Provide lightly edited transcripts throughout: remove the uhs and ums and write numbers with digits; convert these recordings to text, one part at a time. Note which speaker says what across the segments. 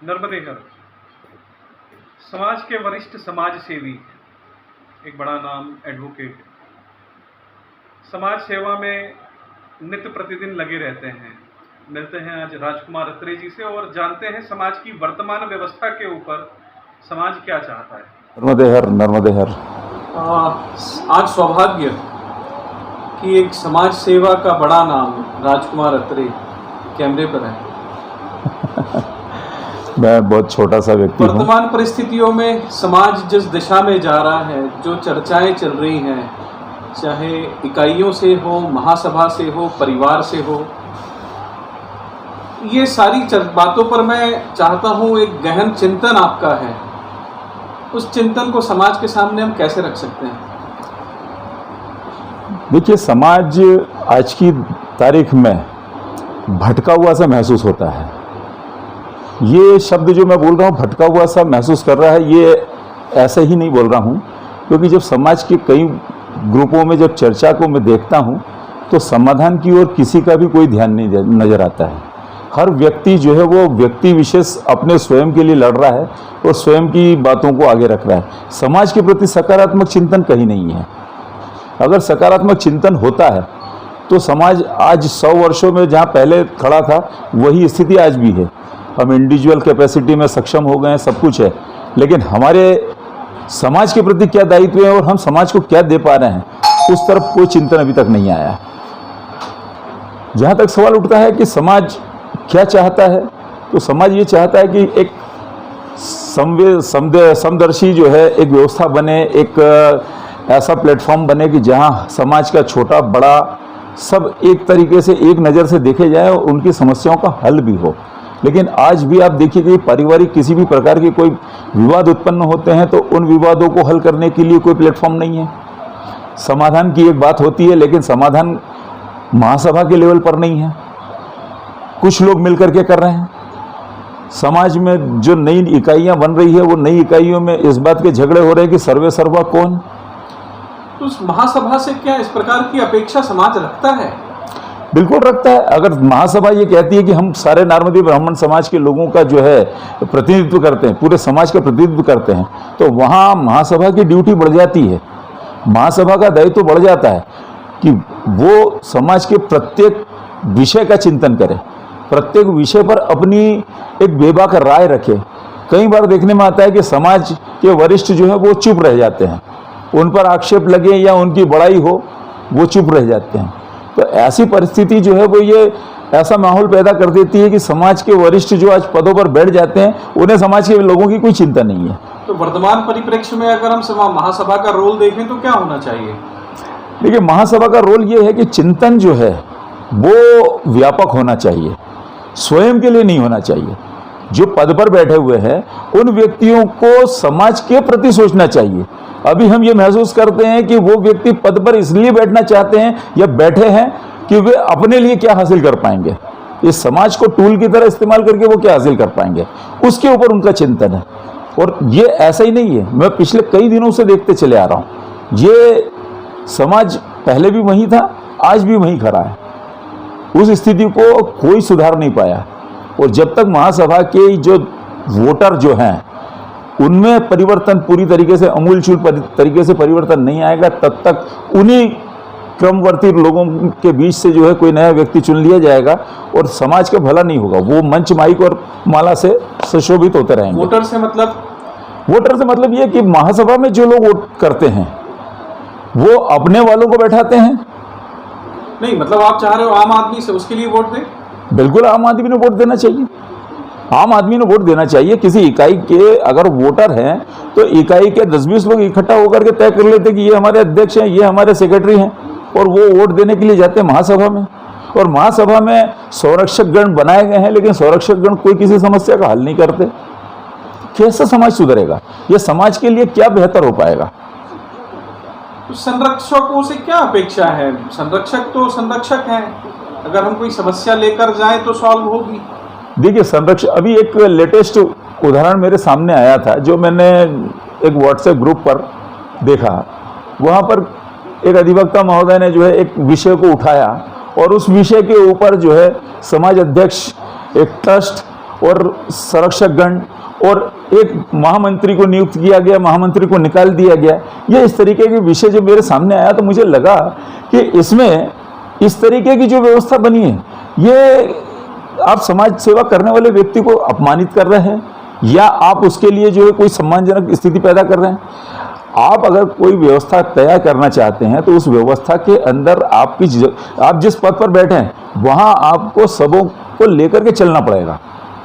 Speaker 1: नर्मदेहर समाज के वरिष्ठ समाज सेवी, एक बड़ा नाम एडवोकेट, समाज सेवा में नित्य प्रतिदिन लगे रहते हैं। मिलते हैं आज राजकुमार अत्रे जी से और जानते हैं समाज की वर्तमान व्यवस्था के ऊपर समाज क्या चाहता है।
Speaker 2: नर्मदेहर नर्मदेहर
Speaker 1: आज सौभाग्य कि एक समाज सेवा का बड़ा नाम राजकुमार अत्रे कैमरे पर है।
Speaker 2: मैं बहुत छोटा सा व्यक्ति हूँ।
Speaker 1: वर्तमान परिस्थितियों में समाज जिस दिशा में जा रहा है, जो चर्चाएं चल रही हैं, चाहे इकाइयों से हो, महासभा से हो, परिवार से हो, ये सारी बातों पर मैं चाहता हूँ एक गहन चिंतन आपका है। उस चिंतन को समाज के सामने हम कैसे रख सकते हैं?
Speaker 2: देखिए, समाज आज की तारीख में भटका हुआ सा महसूस होता है। ये शब्द जो मैं बोल रहा हूँ, भटका हुआ सा महसूस कर रहा है, ये ऐसे ही नहीं बोल रहा हूँ, क्योंकि जब समाज के कई ग्रुपों में जब चर्चा को मैं देखता हूँ तो समाधान की ओर किसी का भी कोई ध्यान नहीं नज़र आता है। हर व्यक्ति जो है वो व्यक्ति विशेष अपने स्वयं के लिए लड़ रहा है और स्वयं की बातों को आगे रख रहा है। समाज के प्रति सकारात्मक चिंतन कहीं नहीं है। अगर सकारात्मक चिंतन होता है तो समाज आज 100 वर्षों में जहाँ पहले खड़ा था वही स्थिति आज भी है। हम इंडिविजुअल कैपेसिटी में सक्षम हो गए हैं, सब कुछ है, लेकिन हमारे समाज के प्रति क्या दायित्व है और हम समाज को क्या दे पा रहे हैं, उस तरफ कोई चिंतन अभी तक नहीं आया। जहाँ तक सवाल उठता है कि समाज क्या चाहता है, तो समाज ये चाहता है कि एक समदर्शी जो है एक व्यवस्था बने, एक ऐसा प्लेटफॉर्म बने कि जहाँ समाज का छोटा बड़ा सब एक तरीके से एक नज़र से देखे जाए और उनकी समस्याओं का हल भी हो। लेकिन आज भी आप देखिए कि पारिवारिक किसी भी प्रकार के कोई विवाद उत्पन्न होते हैं तो उन विवादों को हल करने के लिए कोई प्लेटफॉर्म नहीं है। समाधान की एक बात होती है, लेकिन समाधान महासभा के लेवल पर नहीं है। कुछ लोग मिलकर के कर रहे हैं। समाज में जो नई इकाइयां बन रही है, वो नई इकाइयों में इस बात के झगड़े हो रहे हैं कि सर्वे सर्वा कौन।
Speaker 1: तो उस महासभा से क्या इस प्रकार की अपेक्षा समाज रखता है?
Speaker 2: बिल्कुल रखता है। अगर महासभा ये कहती है कि हम सारे नार्मदी ब्राह्मण समाज के लोगों का जो है प्रतिनिधित्व करते हैं, पूरे समाज का प्रतिनिधित्व करते हैं, तो वहाँ महासभा की ड्यूटी बढ़ जाती है, महासभा का दायित्व बढ़ जाता है कि वो समाज के प्रत्येक विषय का चिंतन करे, प्रत्येक विषय पर अपनी एक बेबाक राय रखे। कई बार देखने में आता है कि समाज के वरिष्ठ जो है वो चुप रह जाते हैं, उन पर आक्षेप लगे या उनकी बड़ाई हो, वो चुप रह जाते हैं। तो ऐसी परिस्थिति जो है वो ये ऐसा माहौल पैदा कर देती है कि समाज के वरिष्ठ जो आज पदों पर बैठ जाते हैं, उन्हें समाज के लोगों की कोई चिंता नहीं है।
Speaker 1: तो वर्तमान परिप्रेक्ष्य में अगर हम महासभा का रोल देखें तो क्या होना चाहिए?
Speaker 2: देखिए, महासभा का रोल ये है कि चिंतन जो है वो व्यापक होना चाहिए, स्वयं के लिए नहीं होना चाहिए। जो पद पर बैठे हुए हैं उन व्यक्तियों को समाज के प्रति सोचना चाहिए। अभी हम ये महसूस करते हैं कि वो व्यक्ति पद पर इसलिए बैठना चाहते हैं या बैठे हैं कि वे अपने लिए क्या हासिल कर पाएंगे, इस समाज को टूल की तरह इस्तेमाल करके वो क्या हासिल कर पाएंगे, उसके ऊपर उनका चिंतन है। और ये ऐसा ही नहीं है, मैं पिछले कई दिनों से देखते चले आ रहा हूँ, ये समाज पहले भी वही था, आज भी वही खड़ा है। उस स्थिति को कोई सुधार नहीं पाया। और जब तक महासभा के जो वोटर जो हैं उनमें परिवर्तन पूरी तरीके से अमूलचूल तरीके से परिवर्तन नहीं आएगा, तब तक उन्हीं क्रमवर्ती लोगों के बीच से जो है कोई नया व्यक्ति चुन लिया जाएगा और समाज का भला नहीं होगा। वो मंच माइक और माला से सुशोभित होते रहेंगे। वोटर से मतलब ये कि महासभा में जो लोग वोट करते हैं वो अपने वालों को बैठाते हैं।
Speaker 1: नहीं, मतलब आप चाह रहे हो आम आदमी से उसके लिए वोट दे?
Speaker 2: बिल्कुल, आम आदमी ने वोट देना चाहिए। आम आदमी ने वोट देना चाहिए। किसी इकाई के अगर वोटर हैं तो इकाई के 10-20 लोग इकट्ठा होकर के तय कर लेते कि ये हमारे अध्यक्ष हैं, ये हमारे सेक्रेटरी हैं, और वो वोट देने के लिए जाते हैं महासभा में। और महासभा में संरक्षक गण बनाए गए हैं, लेकिन संरक्षक गण कोई किसी समस्या का हल नहीं करते। कैसे समाज सुधरेगा? ये समाज के लिए क्या बेहतर हो पाएगा?
Speaker 1: तो संरक्षकों से क्या अपेक्षा है? संरक्षक तो संरक्षक हैं, अगर हम कोई समस्या लेकर जाएं तो सॉल्व होगी।
Speaker 2: देखिए, संरक्षक, अभी एक लेटेस्ट उदाहरण मेरे सामने आया था जो मैंने एक व्हाट्सएप ग्रुप पर देखा। वहाँ पर एक अधिवक्ता महोदय ने जो है एक विषय को उठाया और उस विषय के ऊपर जो है समाज अध्यक्ष, एक ट्रस्ट और संरक्षक गण और एक महामंत्री को नियुक्त किया गया, महामंत्री को निकाल दिया गया। ये इस तरीके के विषय जब मेरे सामने आया तो मुझे लगा कि इसमें इस तरीके की जो व्यवस्था बनी है, ये आप समाज सेवा करने वाले व्यक्ति को अपमानित कर रहे हैं या आप उसके लिए जो है कोई सम्मानजनक स्थिति पैदा कर रहे हैं। आप अगर कोई व्यवस्था तैयार करना चाहते हैं तो उस व्यवस्था के अंदर आप जिस पद पर बैठे हैं वहां आपको सबों को लेकर के चलना पड़ेगा।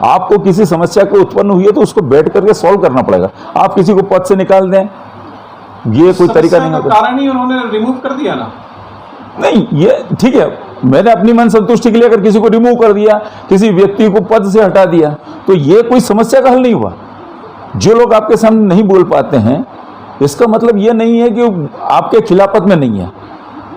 Speaker 2: आपको किसी समस्या को उत्पन्न हुई है तो उसको बैठ करके सॉल्व करना पड़ेगा। आप किसी को पद से निकाल दें, ये कोई तरीका नहीं होता।
Speaker 1: कारण ही उन्होंने रिमूव कर दिया ना।
Speaker 2: नहीं, ये ठीक है, मैंने अपनी मन संतुष्टि के लिए अगर किसी को रिमूव कर दिया, किसी व्यक्ति को पद से हटा दिया, तो ये कोई समस्या का हल नहीं हुआ। जो लोग आपके सामने नहीं बोल पाते हैं, इसका मतलब ये नहीं है कि आपके खिलाफत में नहीं है,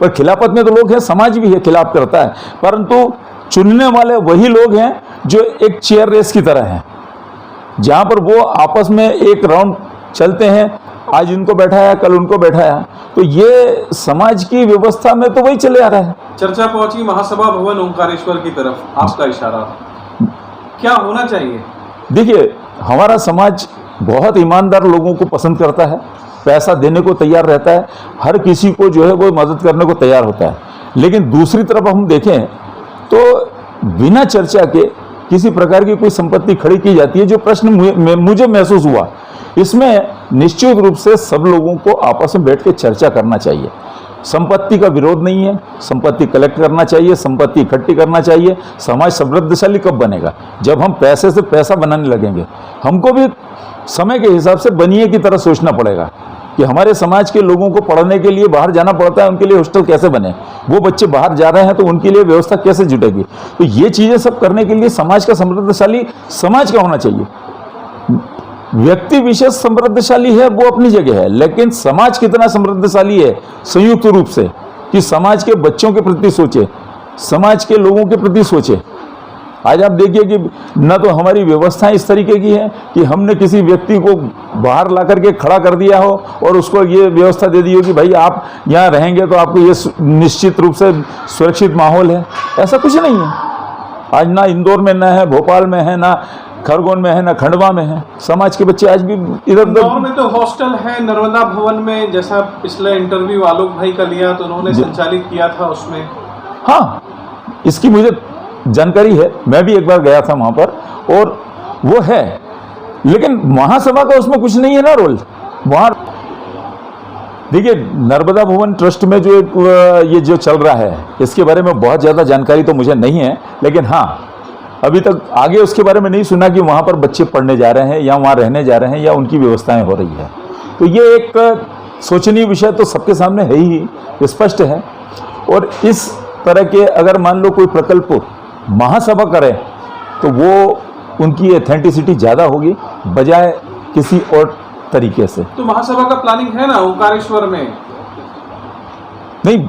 Speaker 2: पर खिलाफत में तो लोग हैं, समाज भी है खिलाफ करता है, परंतु चुनने वाले वही लोग हैं जो एक चेयर रेस की तरह हैं, जहां पर वो आपस में एक राउंड चलते हैं, आज इनको बैठाया कल उनको बैठाया, तो ये समाज की व्यवस्था में तो वही चले आ रहा है।
Speaker 1: चर्चा पहुंची महासभा भवन ओंकारेश्वर की तरफ, आपका इशारा क्या होना चाहिए?
Speaker 2: देखिए, हमारा समाज बहुत ईमानदार लोगों को पसंद करता है, पैसा देने को तैयार रहता है, हर किसी को जो है वो मदद करने को तैयार होता है। लेकिन दूसरी तरफ हम देखें तो बिना चर्चा के किसी प्रकार की कोई संपत्ति खड़ी की जाती है, जो प्रश्न मुझे महसूस हुआ, इसमें निश्चित रूप से सब लोगों को आपस में बैठ के चर्चा करना चाहिए। संपत्ति का विरोध नहीं है, संपत्ति कलेक्ट करना चाहिए, संपत्ति इकट्ठी करना चाहिए। समाज समृद्धशाली कब बनेगा? जब हम पैसे से पैसा बनाने लगेंगे। हमको भी समय के हिसाब से बनिए की तरह सोचना पड़ेगा कि हमारे समाज के लोगों को पढ़ने के लिए बाहर जाना पड़ता है, उनके लिए हॉस्टल कैसे बने, वो बच्चे बाहर जा रहे हैं तो उनके लिए व्यवस्था कैसे जुटेगी। तो ये चीज़ें सब करने के लिए समाज का समृद्धशाली समाज का होना चाहिए। व्यक्ति विशेष समृद्धशाली है वो अपनी जगह है, लेकिन समाज कितना समृद्धशाली है संयुक्त रूप से, कि समाज के बच्चों के प्रति सोचे, समाज के लोगों के प्रति सोचे। आज आप देखिए कि न तो हमारी व्यवस्थाएं इस तरीके की है कि हमने किसी व्यक्ति को बाहर ला करके खड़ा कर दिया हो और उसको ये व्यवस्था दे दी हो कि भाई आप यहाँ रहेंगे तो आपको ये निश्चित रूप से सुरक्षित माहौल है। ऐसा कुछ नहीं है। आज ना इंदौर में न है, भोपाल में है, ना खरगोन में है, ना खंडवा में है। समाज के बच्चे आज भी इधर
Speaker 1: इंदौर में तो हॉस्टल है, नर्मदा भवन में, जैसा पिछले इंटरव्यू आलोक भाई का लिया तो उन्होंने संचालित किया था उसमें। हाँ,
Speaker 2: इसकी मुझे जानकारी है, मैं भी एक बार गया था वहां पर, और वो है, लेकिन महासभा का उसमें कुछ नहीं है ना रोल। वहां देखिए, नर्मदा भवन ट्रस्ट में जो ये जो चल रहा है, इसके बारे में बहुत ज़्यादा जानकारी तो मुझे नहीं है, लेकिन हाँ, अभी तक आगे उसके बारे में नहीं सुना कि वहाँ पर बच्चे पढ़ने जा रहे हैं या वहाँ रहने जा रहे हैं या उनकी व्यवस्थाएं हो रही है। तो ये एक सोचनीय विषय तो सबके सामने है ही, स्पष्ट है। और इस तरह के अगर मान लो कोई प्रकल्प महासभा करे तो वो उनकी एथेंटिसिटी ज़्यादा होगी बजाय किसी और तरीके से।
Speaker 1: तो महासभा का प्लानिंग है ना ओंकारेश्वर में?
Speaker 2: नहीं,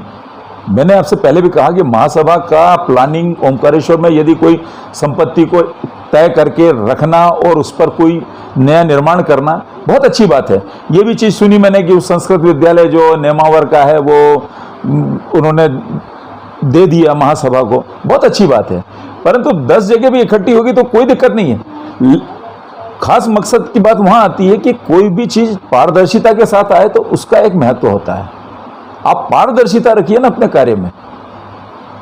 Speaker 2: मैंने आपसे पहले भी कहा कि महासभा का प्लानिंग ओंकारेश्वर में यदि कोई संपत्ति को तय करके रखना और उस पर कोई नया निर्माण करना बहुत अच्छी बात है। ये भी चीज़ सुनी मैंने कि उस संस्कृत विद्यालय जो नेमावर का है वो उन्होंने दे दिया महासभा को, बहुत अच्छी बात है। परंतु 10 जगह भी इकट्ठी होगी तो कोई दिक्कत नहीं है। खास मकसद की बात वहाँ आती है कि कोई भी चीज़ पारदर्शिता के साथ आए तो उसका एक महत्व होता है। आप पारदर्शिता रखिए ना अपने कार्य में।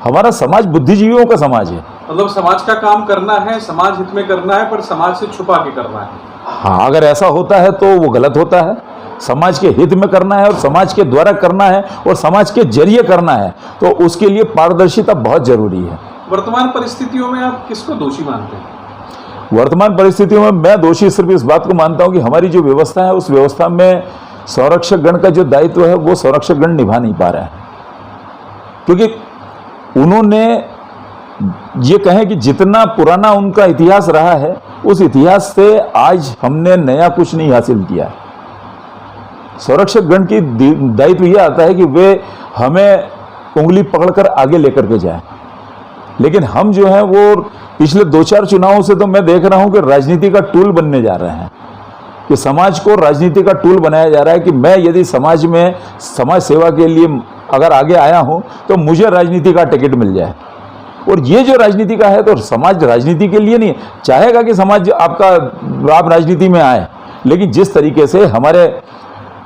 Speaker 2: हमारा समाज बुद्धिजीवियों का समाज है।
Speaker 1: मतलब समाज का काम करना है, समाज हित में करना है, पर समाज से छुपा के करना है।
Speaker 2: हाँ, अगर ऐसा होता है तो वो गलत होता है। समाज के हित में करना है और समाज के द्वारा करना है और समाज के जरिए करना है, तो उसके लिए पारदर्शिता बहुत जरूरी है।
Speaker 1: वर्तमान परिस्थितियों में आप किसको दोषी मानते हैं?
Speaker 2: वर्तमान परिस्थितियों में मैं दोषी सिर्फ इस बात को मानता हूं कि हमारी जो व्यवस्था है उस व्यवस्था में संरक्षक गण का जो दायित्व है वो संरक्षक गण निभा नहीं पा रहा है। क्योंकि उन्होंने ये कहें कि जितना पुराना उनका इतिहास रहा है उस इतिहास से आज हमने नया कुछ नहीं हासिल किया है। संरक्षक गण की दायित्व यह आता है कि वे हमें उंगली पकड़कर आगे लेकर के जाए, लेकिन हम जो है वो पिछले 2-4 चुनावों से तो मैं देख रहा हूं कि राजनीति का टूल बनने जा रहे हैं, कि समाज को राजनीति का टूल बनाया जा रहा है कि मैं यदि समाज में समाज सेवा के लिए अगर आगे आया हूं तो मुझे राजनीति का टिकट मिल जाए। और ये जो राजनीति का है, तो समाज राजनीति के लिए नहीं चाहेगा कि समाज आपका आप राजनीति में आए, लेकिन जिस तरीके से हमारे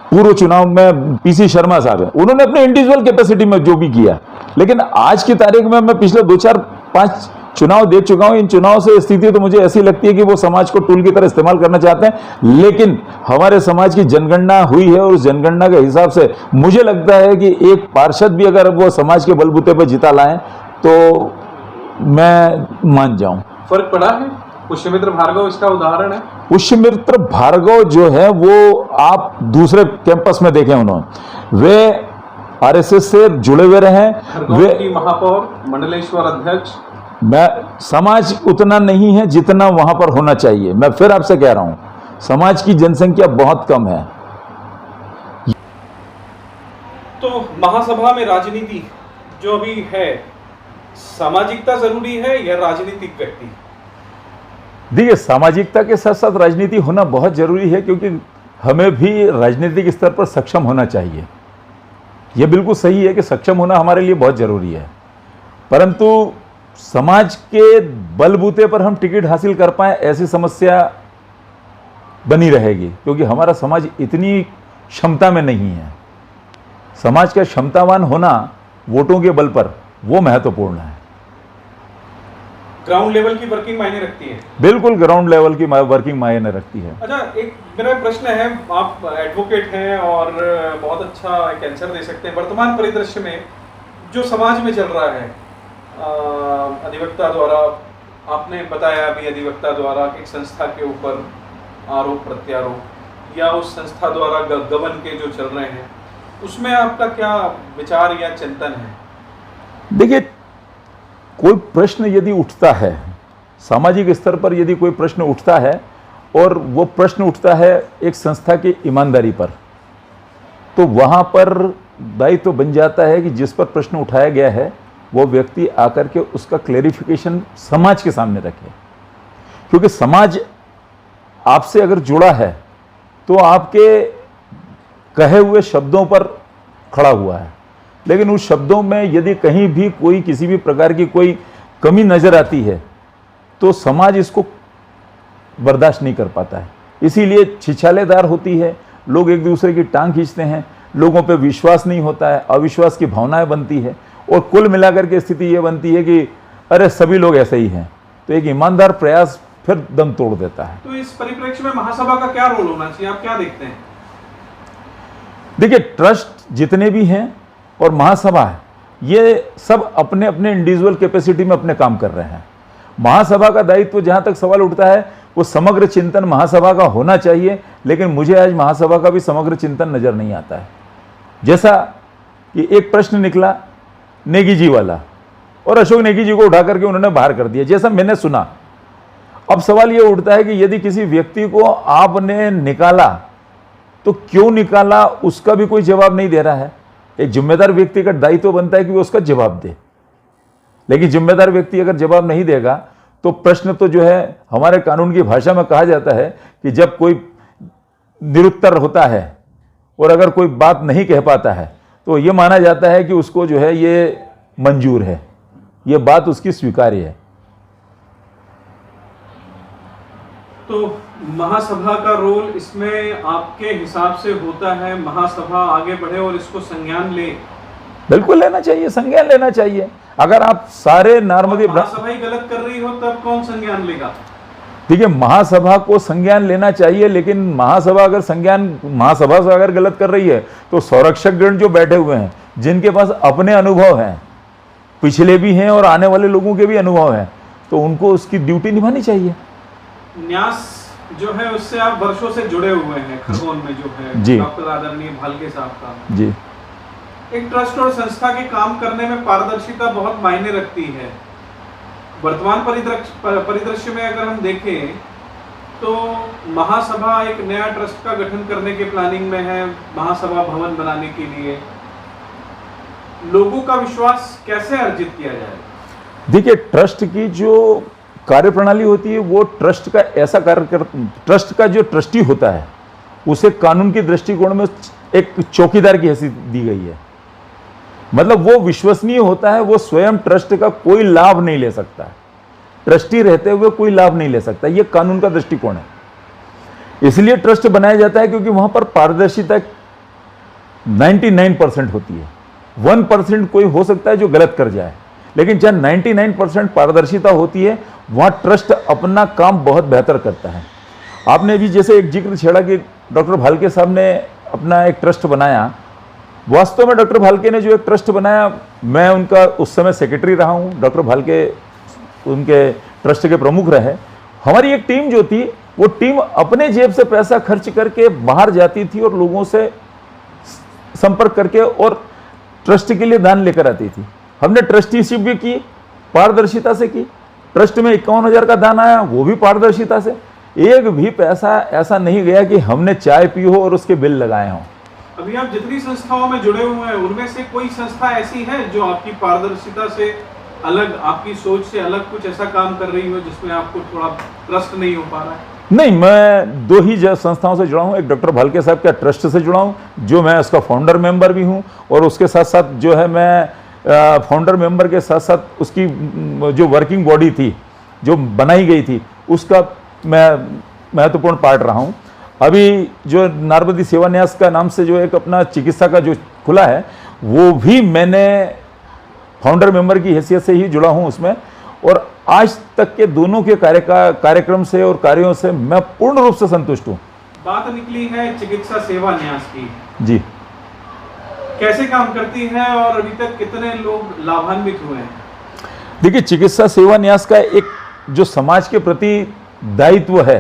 Speaker 2: पूर्व चुनाव में पीसी शर्मा साहब हैं, उन्होंने अपने इंडिविजुअल कैपेसिटी में जो भी किया, लेकिन आज की तारीख में मैं पिछले 2-4-5 चुनाव देख चुका हूं। इन चुनाव से स्थिति तो मुझे ऐसी लगती है कि वो समाज को टूल की तरह इस्तेमाल करना चाहते हैं, लेकिन हमारे समाज की जनगणना हुई है और उस जनगणना के हिसाब से मुझे लगता है कि एक पार्षद भी अगर वो समाज के बलबूते पर जिता लाएं तो मैं मान जाऊं।
Speaker 1: फर्क पड़ा है? पुष्यमित्र भार्गव इसका उदाहरण है।
Speaker 2: पुष्यमित्र भार्गव जो है वो आप दूसरे कैंपस में देखें, उन्होंने वे आरएसएस से जुड़े हुए रहे, वे
Speaker 1: महापौर, मंडलेश्वर अध्यक्ष।
Speaker 2: मैं समाज उतना नहीं है जितना वहां पर होना चाहिए। मैं फिर आपसे कह रहा हूं, समाज की जनसंख्या बहुत कम है।
Speaker 1: तो महासभा में राजनीति जो अभी है, सामाजिकता जरूरी है या राजनीतिक व्यक्ति?
Speaker 2: देखिए, सामाजिकता के साथ साथ राजनीति होना बहुत जरूरी है, क्योंकि हमें भी राजनीतिक स्तर पर सक्षम होना चाहिए। यह बिल्कुल सही है कि सक्षम होना हमारे लिए बहुत जरूरी है, परंतु समाज के बलबूते पर हम टिकट हासिल कर पाए ऐसी समस्या बनी रहेगी, क्योंकि हमारा समाज इतनी क्षमता में नहीं है। समाज का क्षमतावान होना वोटों के बल पर वो महत्वपूर्ण है।
Speaker 1: ग्राउंड लेवल की वर्किंग मायने रखती है।
Speaker 2: बिल्कुल, ग्राउंड लेवल की वर्किंग मायने रखती है।
Speaker 1: अच्छा, एक मेरा प्रश्न है, आप एडवोकेट हैं और बहुत अच्छा एक आंसर दे सकते हैं। वर्तमान परिदृश्य में जो समाज में चल रहा है, अधिवक्ता द्वारा, आपने बताया अभी, अधिवक्ता द्वारा एक संस्था के ऊपर आरोप प्रत्यारोप या उस संस्था द्वारा गबन के जो चल रहे हैं, उसमें आपका क्या विचार या चिंतन है?
Speaker 2: देखिए, कोई प्रश्न यदि उठता है, सामाजिक स्तर पर यदि कोई प्रश्न उठता है और वो प्रश्न उठता है एक संस्था की ईमानदारी पर, तो वहाँ पर दायित्व बन जाता है कि जिस पर प्रश्न उठाया गया है वो व्यक्ति आकर के उसका क्लेरिफिकेशन समाज के सामने रखे, क्योंकि समाज आपसे अगर जुड़ा है तो आपके कहे हुए शब्दों पर खड़ा हुआ है, लेकिन उस शब्दों में यदि कहीं भी कोई किसी भी प्रकार की कोई कमी नजर आती है तो समाज इसको बर्दाश्त नहीं कर पाता है। इसीलिए छिछालेदार होती है, लोग एक दूसरे की टांग खींचते हैं, लोगों पे विश्वास नहीं होता है, अविश्वास की भावनाएं बनती है और कुल मिलाकर के स्थिति ये बनती है कि अरे सभी लोग ऐसे ही हैं। तो एक ईमानदार प्रयास फिर दम तोड़ देता है।
Speaker 1: तो इस परिप्रेक्ष्य में महासभा का क्या रोल होना चाहिए, आप क्या देखते हैं?
Speaker 2: देखिए, ट्रस्ट जितने भी हैं और महासभा है, ये सब अपने अपने इंडिविजुअल कैपेसिटी में अपने काम कर रहे हैं। महासभा का दायित्व जहां तक सवाल उठता है वो समग्र चिंतन महासभा का होना चाहिए, लेकिन मुझे आज महासभा का भी समग्र चिंतन नजर नहीं आता है। जैसा कि एक प्रश्न निकला नेगी जी वाला और अशोक नेगी जी को उठा करके उन्होंने बाहर कर दिया, जैसा मैंने सुना। अब सवाल ये उठता है कि यदि किसी व्यक्ति को आपने निकाला तो क्यों निकाला, उसका भी कोई जवाब नहीं दे रहा है। एक जिम्मेदार व्यक्ति का दायित्व बनता है कि वो उसका जवाब दे, लेकिन जिम्मेदार व्यक्ति अगर जवाब नहीं देगा तो प्रश्न तो जो है, हमारे कानून की भाषा में कहा जाता है कि जब कोई निरुत्तर होता है और अगर कोई बात नहीं कह पाता है तो ये माना जाता है कि उसको जो है ये मंजूर है, ये बात उसकी स्वीकार्य है।
Speaker 1: तो महासभा का रोल इसमें आपके हिसाब से होता है, महासभा आगे बढ़े और इसको संज्ञान ले?
Speaker 2: बिल्कुल लेना चाहिए, संज्ञान लेना चाहिए। अगर आप सारे नॉर्मली
Speaker 1: महासभा ही गलत कर रही हो तब कौन संज्ञान लेगा?
Speaker 2: देखिए, महासभा को संज्ञान लेना चाहिए, लेकिन महासभा से अगर गलत कर रही है तो संरक्षक गण जो बैठे हुए हैं, जिनके पास अपने अनुभव हैं, पिछले भी हैं और आने वाले लोगों के भी अनुभव हैं, तो उनको उसकी ड्यूटी निभानी चाहिए।
Speaker 1: न्यास जो है उससे आप वर्षों से जुड़े हुए हैं, खरगोन में जो है डॉक्टर आदरणीय भालके साहब का
Speaker 2: जी,
Speaker 1: एक ट्रस्ट और संस्था के काम करने में पारदर्शिता बहुत मायने रखती है। वर्तमान परिदृश्य में अगर हम देखें तो महासभा एक नया ट्रस्ट का गठन करने के प्लानिंग में है, महासभा भवन बनाने के लिए। लोगों का विश्वास कैसे अर्जित किया जाए?
Speaker 2: देखिए, ट्रस्ट की जो कार्यप्रणाली होती है वो ट्रस्ट का ऐसा ट्रस्ट का जो ट्रस्टी होता है उसे कानून के दृष्टिकोण में एक चौकीदार की हैसियत दी गई है। मतलब वो विश्वसनीय होता है, वो स्वयं ट्रस्ट का कोई लाभ नहीं ले सकता है, ट्रस्टी रहते हुए कोई लाभ नहीं ले सकता। ये कानून का दृष्टिकोण है। इसलिए ट्रस्ट बनाया जाता है क्योंकि वहां पर पारदर्शिता 99% होती है। 1% कोई हो सकता है जो गलत कर जाए, लेकिन जहां 99% पारदर्शिता होती है वहां ट्रस्ट अपना काम बहुत बेहतर करता है। आपने भी जैसे एक जिक्र छेड़ा कि डॉक्टर भालके साहब ने अपना एक ट्रस्ट बनाया। वास्तव में डॉक्टर भालके ने जो एक ट्रस्ट बनाया, मैं उनका उस समय सेक्रेटरी रहा हूं, डॉक्टर भालके उनके ट्रस्ट के प्रमुख रहे। हमारी एक टीम जो थी, वो टीम अपने जेब से पैसा खर्च करके बाहर जाती थी और लोगों से संपर्क करके और ट्रस्ट के लिए दान लेकर आती थी। हमने ट्रस्टीशिप भी की, पारदर्शिता से की। ट्रस्ट में 51,000 का दान आया, वो भी पारदर्शिता से। एक भी पैसा ऐसा नहीं गया कि हमने चाय पी हो और उसके बिल लगाए हों।
Speaker 1: अभी आप जितनी संस्थाओं में जुड़े हुए हैं, उनमें से कोई संस्था ऐसी है जो आपकी पारदर्शिता से अलग, आपकी सोच से अलग कुछ ऐसा काम कर रही हो जिसमें आपको थोड़ा ट्रस्ट नहीं हो पा रहा है?
Speaker 2: नहीं, मैं 2 ही संस्थाओं से जुड़ा हूं। एक डॉक्टर भालके साहब के ट्रस्ट से जुड़ा हूं, जो मैं उसका फाउंडर मेंबर भी हूं, और उसके साथ साथ जो है मैं फाउंडर मेंबर के साथ साथ उसकी जो वर्किंग बॉडी थी, जो बनाई गई थी, उसका मैं महत्वपूर्ण पार्ट रहा हूं। अभी जो नारबदी सेवा न्यास का नाम से जो एक अपना चिकित्सा का जो खुला है, वो भी मैंने फाउंडर मेंबर की हैसियत से ही जुड़ा हूं उसमें। और आज तक के दोनों के कार्यक्रम से और कार्यों से मैं पूर्ण रूप से संतुष्ट हूं।
Speaker 1: बात निकली है चिकित्सा सेवा न्यास की।
Speaker 2: जी,
Speaker 1: कैसे काम करती है और अभी तक कितने लोग लाभान्वित हुए हैं?
Speaker 2: देखिए, चिकित्सा सेवा न्यास का एक जो समाज के प्रति दायित्व है,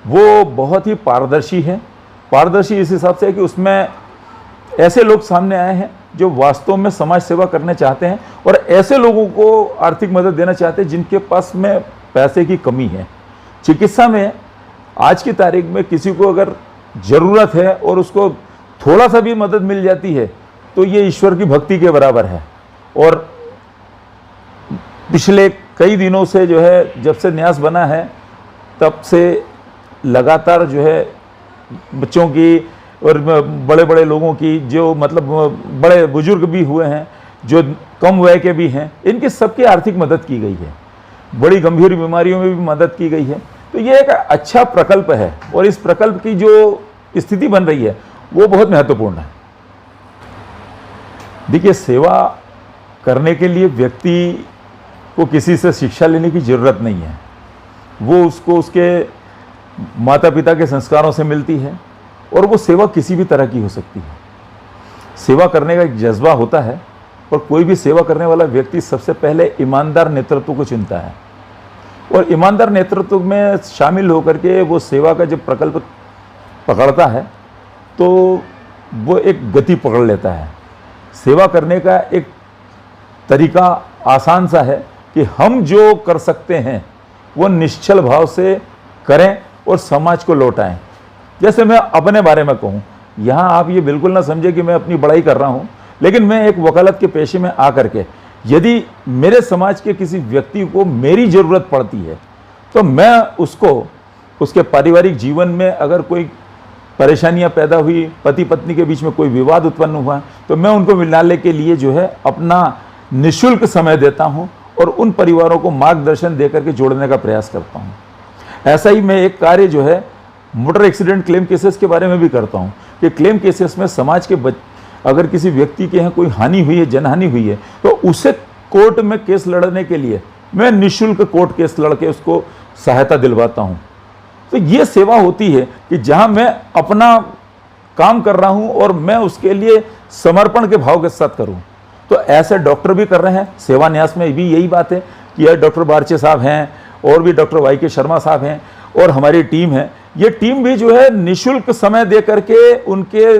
Speaker 2: वो बहुत ही पारदर्शी है। पारदर्शी इस हिसाब से है कि उसमें ऐसे लोग सामने आए हैं जो वास्तव में समाज सेवा करना चाहते हैं, और ऐसे लोगों को आर्थिक मदद देना चाहते हैं जिनके पास में पैसे की कमी है। चिकित्सा में आज की तारीख में किसी को अगर ज़रूरत है और उसको थोड़ा सा भी मदद मिल जाती है, तो ये ईश्वर की भक्ति के बराबर है। और पिछले कई दिनों से जो है, जब से न्यास बना है, तब से लगातार जो है बच्चों की और बड़े बड़े लोगों की, जो मतलब बड़े बुजुर्ग भी हुए हैं, जो कम वय के भी हैं, इनकी सबकी आर्थिक मदद की गई है। बड़ी गंभीर बीमारियों में भी मदद की गई है। तो ये एक अच्छा प्रकल्प है, और इस प्रकल्प की जो स्थिति बन रही है वो बहुत महत्वपूर्ण है। देखिए, सेवा करने के लिए व्यक्ति को किसी से शिक्षा लेने की ज़रूरत नहीं है। वो उसको उसके माता पिता के संस्कारों से मिलती है, और वो सेवा किसी भी तरह की हो सकती है। सेवा करने का एक जज्बा होता है, और कोई भी सेवा करने वाला व्यक्ति सबसे पहले ईमानदार नेतृत्व को चुनता है, और ईमानदार नेतृत्व में शामिल होकर के वो सेवा का जब प्रकल्प पकड़ता है, तो वो एक गति पकड़ लेता है। सेवा करने का एक तरीका आसान सा है कि हम जो कर सकते हैं वो निश्चल भाव से करें और समाज को लौटाएं। जैसे मैं अपने बारे में कहूँ, यहाँ आप ये बिल्कुल ना समझे कि मैं अपनी बड़ाई कर रहा हूँ, लेकिन मैं एक वकालत के पेशे में आकर के यदि मेरे समाज के किसी व्यक्ति को मेरी ज़रूरत पड़ती है, तो मैं उसको, उसके पारिवारिक जीवन में अगर कोई परेशानियाँ पैदा हुई, पति पत्नी के बीच में कोई विवाद उत्पन्न हुआ, तो मैं उनको मिलाने के लिए जो है अपना निःशुल्क समय देता हूँ, और उन परिवारों को मार्गदर्शन देकर के जोड़ने का प्रयास करता हूँ। ऐसा ही मैं एक कार्य जो है मोटर एक्सीडेंट क्लेम केसेस के बारे में भी करता हूँ, कि क्लेम केसेस में समाज के अगर किसी व्यक्ति के यहाँ कोई हानि हुई है, जनहानि हुई है, तो उसे कोर्ट में केस लड़ने के लिए मैं निःशुल्क कोर्ट केस लड़के उसको सहायता दिलवाता हूँ। तो ये सेवा होती है कि जहाँ मैं अपना काम कर रहा हूँ और मैं उसके लिए समर्पण के भाव के साथ करूँ। तो ऐसे डॉक्टर भी कर रहे हैं। सेवा न्यास में भी यही बात है कि यह डॉक्टर बारचे साहब हैं, और भी डॉक्टर YK शर्मा साहब हैं, और हमारी टीम है। ये टीम भी जो है निःशुल्क समय दे करके उनके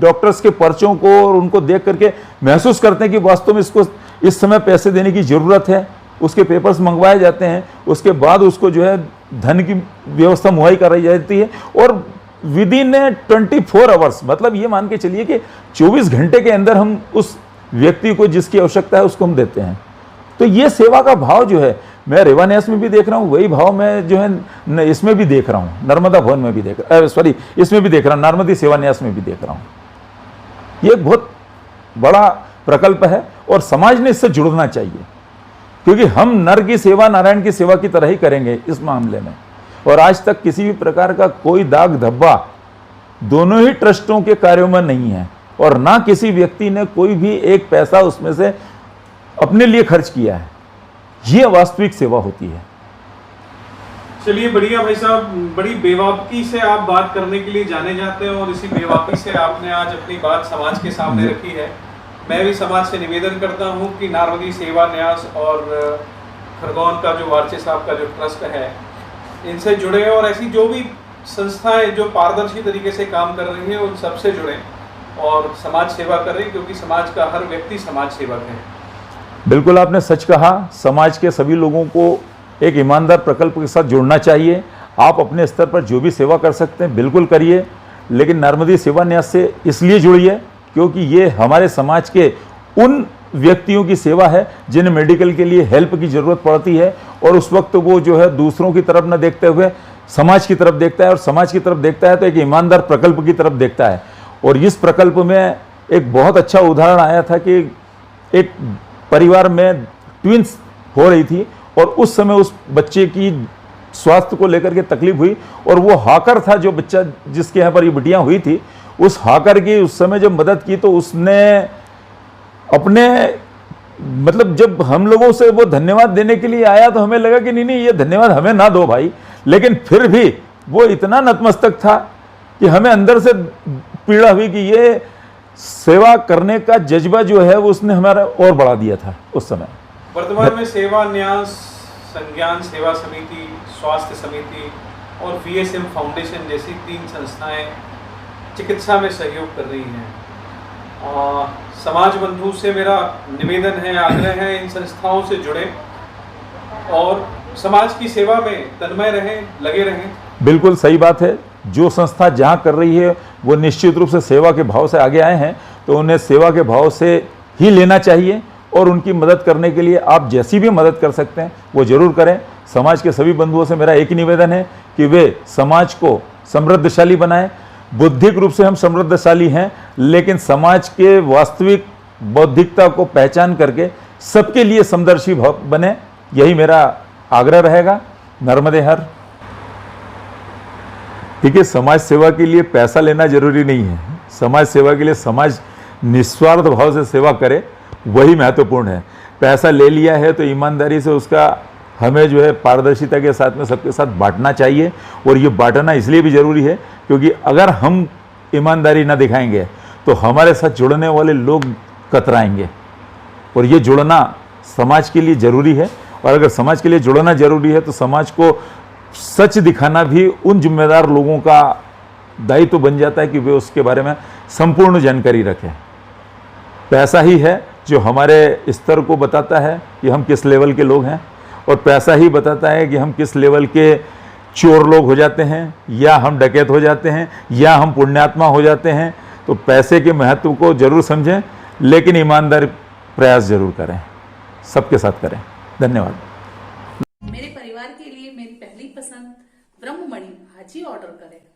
Speaker 2: डॉक्टर्स के पर्चों को और उनको देख करके महसूस करते हैं कि वास्तव में इसको इस समय पैसे देने की ज़रूरत है। उसके पेपर्स मंगवाए जाते हैं, उसके बाद उसको जो है धन की व्यवस्था मुहैया कराई जाती है, और विद इन 24 आवर्स, मतलब ये मान के चलिए कि 24 घंटे के अंदर हम उस व्यक्ति को जिसकी आवश्यकता है उसको हम देते हैं। तो ये सेवा का भाव जो है मैं रेवा न्यास में भी देख रहा हूँ, वही भाव मैं जो है इसमें भी देख रहा हूँ, नर्मदा भवन में भी इसमें भी देख रहा हूँ, नारमदी सेवा न्यास में भी देख रहा हूँ। ये एक बहुत बड़ा प्रकल्प है और समाज ने इससे जुड़ना चाहिए, क्योंकि हम नर की सेवा नारायण की सेवा की तरह ही करेंगे इस मामले में। और आज तक किसी भी प्रकार का कोई दाग धब्बा दोनों ही ट्रस्टों के कार्यों में नहीं है, और ना किसी व्यक्ति ने कोई भी एक पैसा उसमें से अपने लिए खर्च किया है। यह वास्तविक सेवा होती है।
Speaker 1: चलिए बढ़िया भाई साहब, बड़ी बेवाकी से आप बात करने के लिए जाने जाते हैं और इसी बेवाकी से आपने आज अपनी बात समाज के सामने रखी है। मैं भी समाज से निवेदन करता हूं कि नारवदी सेवा न्यास और खरगोन का जो वारचे साहब का जो ट्रस्ट है, इनसे जुड़े और ऐसी जो भी संस्थाएं जो पारदर्शी तरीके से काम कर रही हैं उन सबसे जुड़ें और समाज सेवा करें, क्योंकि समाज का हर व्यक्ति समाज सेवक है।
Speaker 2: बिल्कुल आपने सच कहा। समाज के सभी लोगों को एक ईमानदार प्रकल्प के साथ जुड़ना चाहिए। आप अपने स्तर पर जो भी सेवा कर सकते हैं बिल्कुल करिए, लेकिन नर्मदी सेवा न्यास से इसलिए जुड़िए क्योंकि ये हमारे समाज के उन व्यक्तियों की सेवा है जिन्हें मेडिकल के लिए हेल्प की ज़रूरत पड़ती है, और उस वक्त वो जो है दूसरों की तरफ न देखते हुए समाज की तरफ देखता है, और समाज की तरफ देखता है तो एक ईमानदार प्रकल्प की तरफ देखता है। और इस प्रकल्प में एक बहुत अच्छा उदाहरण आया था कि एक परिवार में ट्विंस हो रही थी और उस समय उस बच्चे की स्वास्थ्य को लेकर के तकलीफ हुई, और वो हाकर था जो बच्चा जिसके यहाँ पर ये बिटियाँ हुई थी, उस हाकर की उस समय जब मदद की तो उसने अपने मतलब जब हम लोगों से वो धन्यवाद देने के लिए आया तो हमें लगा कि नहीं ये धन्यवाद हमें ना दो भाई, लेकिन फिर भी वो इतना नतमस्तक था कि हमें अंदर से पीड़ा हुई कि ये सेवा करने का जज्बा जो है वो उसने हमारा और बढ़ा दिया था उस समय।
Speaker 1: वर्तमान में सेवा न्यास, संज्ञान सेवा समिति, स्वास्थ्य समिति और VSM फाउंडेशन जैसी 3 संस्थाएं चिकित्सा में सहयोग कर रही हैं। समाज बंधु से मेरा निवेदन है, आग्रह है, इन संस्थाओं से जुड़े और समाज की सेवा में तन्मय रहें, लगे रहें।
Speaker 2: बिल्कुल सही बात है। जो संस्था जहाँ कर रही है वो निश्चित रूप से सेवा के भाव से आगे आए हैं, तो उन्हें सेवा के भाव से ही लेना चाहिए, और उनकी मदद करने के लिए आप जैसी भी मदद कर सकते हैं वो जरूर करें। समाज के सभी बंधुओं से मेरा एक ही निवेदन है कि वे समाज को समृद्धशाली बनाएं। बौद्धिक रूप से हम समृद्धशाली हैं, लेकिन समाज के वास्तविक बौद्धिकता को पहचान करके सबके लिए समदर्शी बने, यही मेरा आग्रह रहेगा। नर्मदे हर। ठीक है, समाज सेवा के लिए पैसा लेना जरूरी नहीं है। समाज सेवा के लिए समाज निस्वार्थ भाव से सेवा करे, वही महत्वपूर्ण है। पैसा ले लिया है तो ईमानदारी से उसका हमें जो है पारदर्शिता के साथ में सबके साथ बांटना चाहिए, और ये बांटना इसलिए भी ज़रूरी है क्योंकि अगर हम ईमानदारी ना दिखाएंगे तो हमारे साथ जुड़ने वाले लोग कतराएंगे, और ये जुड़ना समाज के लिए ज़रूरी है। और अगर समाज के लिए जुड़ना ज़रूरी है तो समाज को सच दिखाना भी उन जिम्मेदार लोगों का दायित्व बन जाता है कि वे उसके बारे में संपूर्ण जानकारी रखें। पैसा ही है जो हमारे स्तर को बताता है कि हम किस लेवल के लोग हैं, और पैसा ही बताता है कि हम किस लेवल के चोर लोग हो जाते हैं, या हम डकैत हो जाते हैं, या हम पुण्यात्मा हो जाते हैं। तो पैसे के महत्व को जरूर समझें, लेकिन ईमानदार प्रयास जरूर करें, सबके साथ करें। धन्यवाद।
Speaker 3: मेरे परिवार के लिए मेरी पहली पसंद ब्रह्ममणि आज ही ऑर्डर करें।